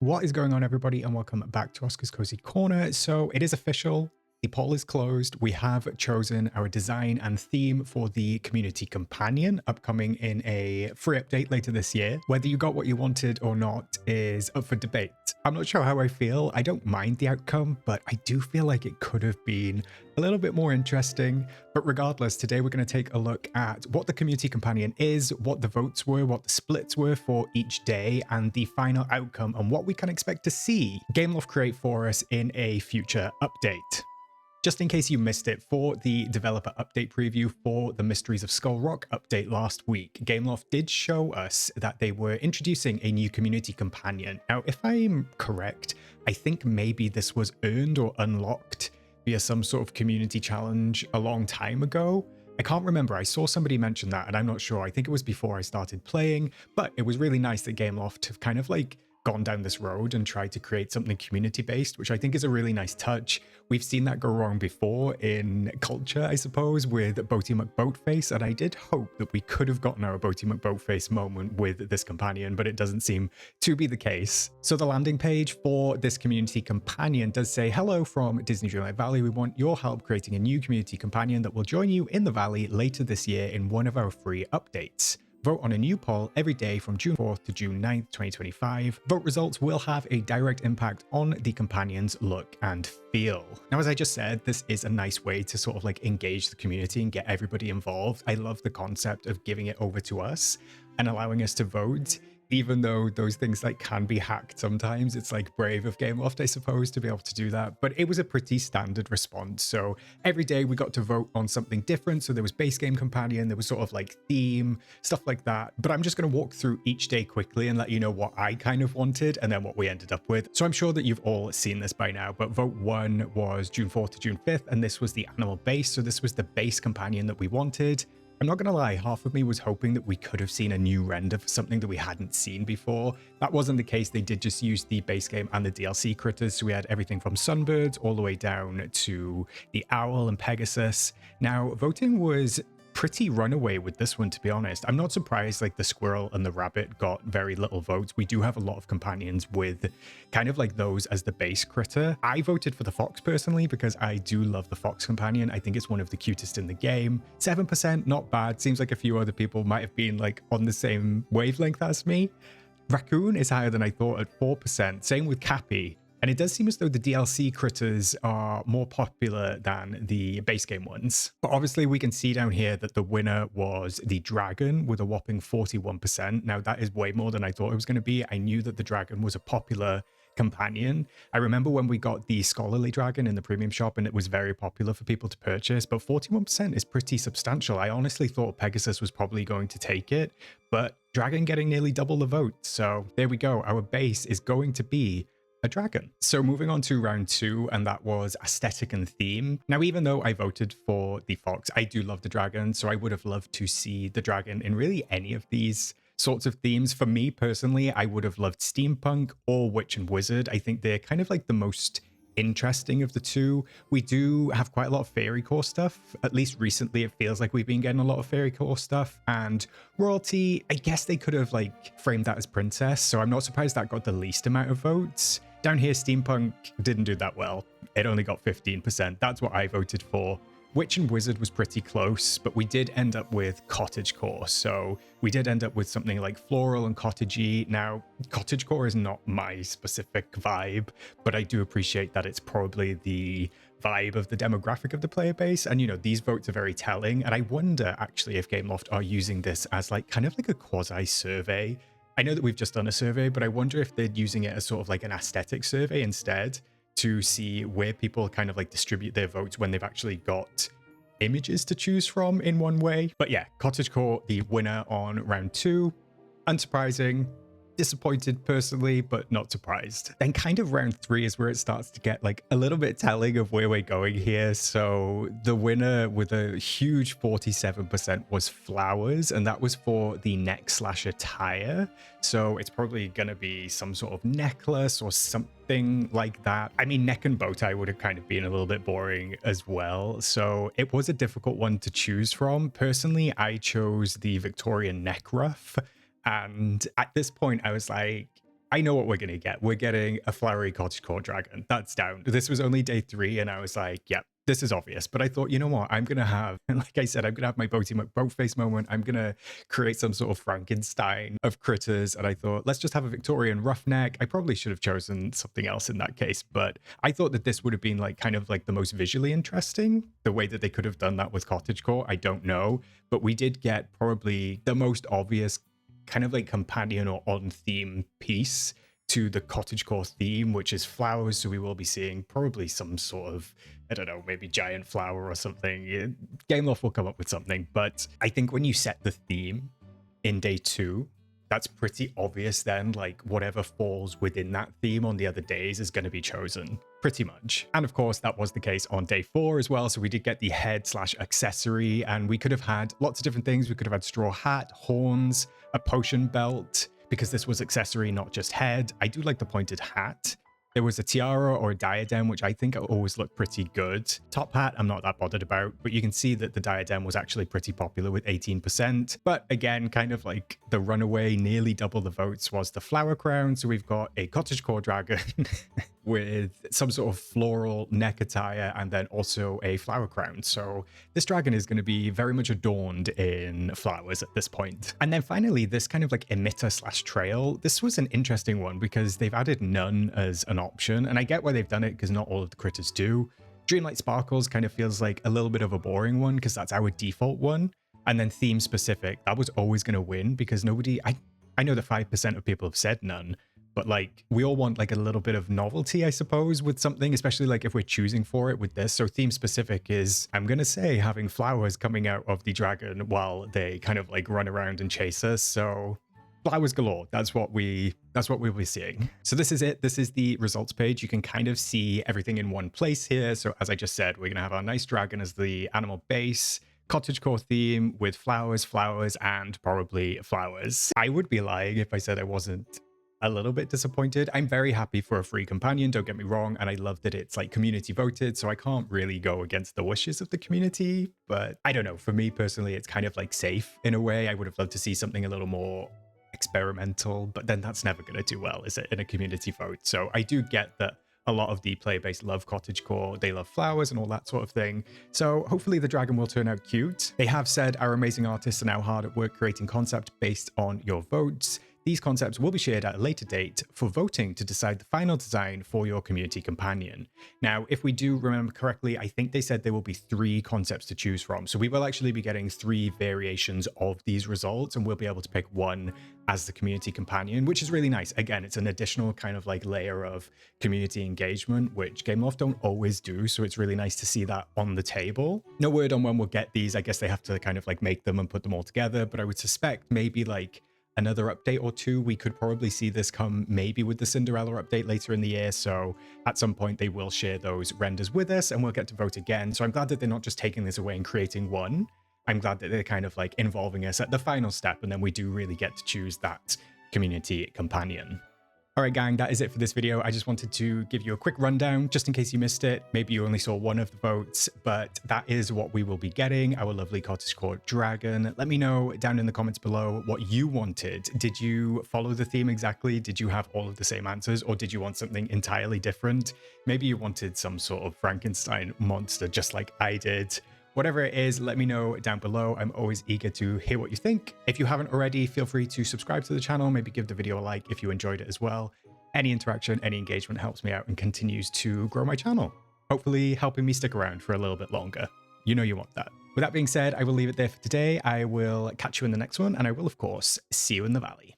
What is going on, everybody, and welcome back to Oscar's Cozy Corner. So it is official. The poll is closed. We have chosen our design and theme for the community companion upcoming in a free update later this year. Whether you got what you wanted or not is up for debate. I'm not sure how I feel. I don't mind the outcome, but I do feel like it could have been a little bit more interesting. But regardless, today we're going to take a look at what the community companion is, what the votes were, what the splits were for each day, and the final outcome and what we can expect to see Gameloft create for us in a future update. Just in case you missed it, for the developer update preview for the Mysteries of Skull Rock update last week, Gameloft did show us that they were introducing a new community companion. Now, if I'm correct, I think maybe this was earned or unlocked via some sort of community challenge a long time ago. I can't remember. I saw somebody mention that, and I'm not sure. I think it was before I started playing, but it was really nice that Gameloft have kind of like gone down this road and tried to create something community-based, which I think is a really nice touch. We've seen that go wrong before in culture, I suppose, with Boaty McBoatface, and I did hope that we could have gotten our Boaty McBoatface moment with this companion, but it doesn't seem to be the case. So the landing page for this community companion does say, "Hello from Disney Dreamlight Valley. We want your help creating a new community companion that will join you in the valley later this year in one of our free updates. Vote on a new poll every day from June 4th to June 9th, 2025. Vote results will have a direct impact on the companion's look and feel." Now, as I just said, this is a nice way to sort of like engage the community and get everybody involved. I love the concept of giving it over to us and allowing us to vote. Even though those things like can be hacked sometimes, it's like brave of Gameloft, I suppose, to be able to do that. But it was a pretty standard response. So every day we got to vote on something different. So there was base game companion, there was sort of like theme, stuff like that. But I'm just going to walk through each day quickly and let you know what I kind of wanted and then what we ended up with. So I'm sure that you've all seen this by now, but vote 1 was June 4th to June 5th, and this was the animal base. So this was the base companion that we wanted. I'm not going to lie, half of me was hoping that we could have seen a new render for something that we hadn't seen before. That wasn't the case. They did just use the base game and the DLC critters. So we had everything from Sunbirds all the way down to the Owl and Pegasus. Now, voting was pretty runaway with this one, to be honest. I'm not surprised like the squirrel and the rabbit got very little votes. We do have a lot of companions with kind of like those as the base critter. I voted for the fox personally because I do love the fox companion. I think it's one of the cutest in the game. 7%, not bad. Seems like a few other people might have been like on the same wavelength as me. Raccoon is higher than I thought at 4%. Same with Cappy. And it does seem as though the DLC critters are more popular than the base game ones. But obviously we can see down here that the winner was the dragon with a whopping 41%. Now that is way more than I thought it was going to be. I knew that the dragon was a popular companion. I remember when we got the scholarly dragon in the premium shop and it was very popular for people to purchase, but 41% is pretty substantial. I honestly thought Pegasus was probably going to take it, but dragon getting nearly double the vote. So there we go. Our base is going to be a dragon. So moving on to round 2, and that was aesthetic and theme. Now, even though I voted for the fox, I do love the dragon, so I would have loved to see the dragon in really any of these sorts of themes. For me personally, I would have loved steampunk or witch and wizard. I think they're kind of like the most interesting of the two. We do have quite a lot of fairy core stuff. At least recently it feels like we've been getting a lot of fairy core stuff. And royalty, I guess they could have like framed that as princess, so I'm not surprised that got the least amount of votes. Down here, steampunk didn't do that well. It only got 15%. That's what I voted for. Witch and wizard was pretty close, but we did end up with cottagecore. So we did end up with something like floral and cottagey. Now, cottagecore is not my specific vibe, but I do appreciate that it's probably the vibe of the demographic of the player base. And, you know, these votes are very telling. And I wonder actually if Gameloft are using this as like kind of like a quasi survey. I know that we've just done a survey, but I wonder if they're using it as sort of like an aesthetic survey instead to see where people kind of like distribute their votes when they've actually got images to choose from in one way. But yeah, cottagecore, the winner on round 2. Unsurprising. Disappointed personally, but not surprised. Then kind of round 3 is where it starts to get like a little bit telling of where we're going here. So the winner with a huge 47% was flowers, and that was for the neck/attire. So it's probably gonna be some sort of necklace or something like that. I mean, neck and bow tie would have kind of been a little bit boring as well. So it was a difficult one to choose from. Personally, I chose the Victorian neck ruff. And at this point, I was like, I know what we're going to get. We're getting a flowery cottagecore dragon. That's down. This was only day 3, and I was like, yep, this is obvious. But I thought, you know what? I'm going to have, like I said, I'm going to have my boat face moment. I'm going to create some sort of Frankenstein of critters. And I thought, let's just have a Victorian roughneck. I probably should have chosen something else in that case. But I thought that this would have been like kind of like the most visually interesting. The way that they could have done that with cottagecore, I don't know. But we did get probably the most obvious kind of like companion or on theme piece to the cottagecore theme, which is flowers. So we will be seeing probably some sort of, I don't know, maybe giant flower or something. Gameloft will come up with something. But I think when you set the theme in day 2, that's pretty obvious then, like whatever falls within that theme on the other days is going to be chosen, pretty much. And of course, that was the case on day 4 as well. So we did get the head / accessory, and we could have had lots of different things. We could have had straw hat, horns, a potion belt, because this was accessory, not just head. I do like the pointed hat. There was a tiara or a diadem, which I think always looked pretty good. Top hat, I'm not that bothered about, but you can see that the diadem was actually pretty popular with 18%. But again, kind of like the runaway, nearly double the votes was the flower crown. So we've got a cottagecore dragon with some sort of floral neck attire and then also a flower crown. So this dragon is going to be very much adorned in flowers at this point. And then finally, this kind of like emitter / trail. This was an interesting one because they've added none as an option. And I get why they've done it because not all of the critters do. Dreamlight Sparkles kind of feels like a little bit of a boring one because that's our default one. And then theme specific, that was always going to win because nobody, I know that 5% of people have said none, but like we all want like a little bit of novelty, I suppose, with something, especially like if we're choosing for it with this. So theme specific is, I'm going to say, having flowers coming out of the dragon while they kind of like run around and chase us. So flowers galore. That's what we'll be seeing. So this is it. This is the results page. You can kind of see everything in one place here. So as I just said, we're going to have our nice dragon as the animal base, cottagecore theme with flowers, and probably flowers. I would be lying if I said I wasn't a little bit disappointed. I'm very happy for a free companion, don't get me wrong, and I love that it's like community voted, so I can't really go against the wishes of the community, but I don't know, for me personally, it's kind of like safe in a way. I would have loved to see something a little more experimental, but then that's never going to do well, is it, in a community vote? So I do get that a lot of the player-based love cottagecore, they love flowers and all that sort of thing. So hopefully the dragon will turn out cute. They have said our amazing artists are now hard at work creating concept based on your votes. These concepts will be shared at a later date for voting to decide the final design for your community companion. Now, if we do remember correctly, I think they said there will be 3 concepts to choose from. So we will actually be getting 3 variations of these results, and we'll be able to pick one as the community companion, which is really nice. Again, it's an additional kind of like layer of community engagement, which Gameloft don't always do. So it's really nice to see that on the table. No word on when we'll get these. I guess they have to kind of like make them and put them all together, but I would suspect maybe like another update or 2, we could probably see this come maybe with the Cinderella update later in the year. So at some point they will share those renders with us and we'll get to vote again. So I'm glad that they're not just taking this away and creating one. I'm glad that they're kind of like involving us at the final step, and then we do really get to choose that community companion. All right, gang, that is it for this video. I just wanted to give you a quick rundown just in case you missed it. Maybe you only saw one of the votes, but that is what we will be getting, our lovely cottagecore dragon. Let me know down in the comments below what you wanted. Did you follow the theme exactly? Did you have all of the same answers, or did you want something entirely different? Maybe you wanted some sort of Frankenstein monster just like I did. Whatever it is, let me know down below. I'm always eager to hear what you think. If you haven't already, feel free to subscribe to the channel, maybe give the video a like if you enjoyed it as well. Any interaction, any engagement helps me out and continues to grow my channel, hopefully helping me stick around for a little bit longer. You know you want that. With that being said, I will leave it there for today. I will catch you in the next one, and I will, of course, see you in the valley.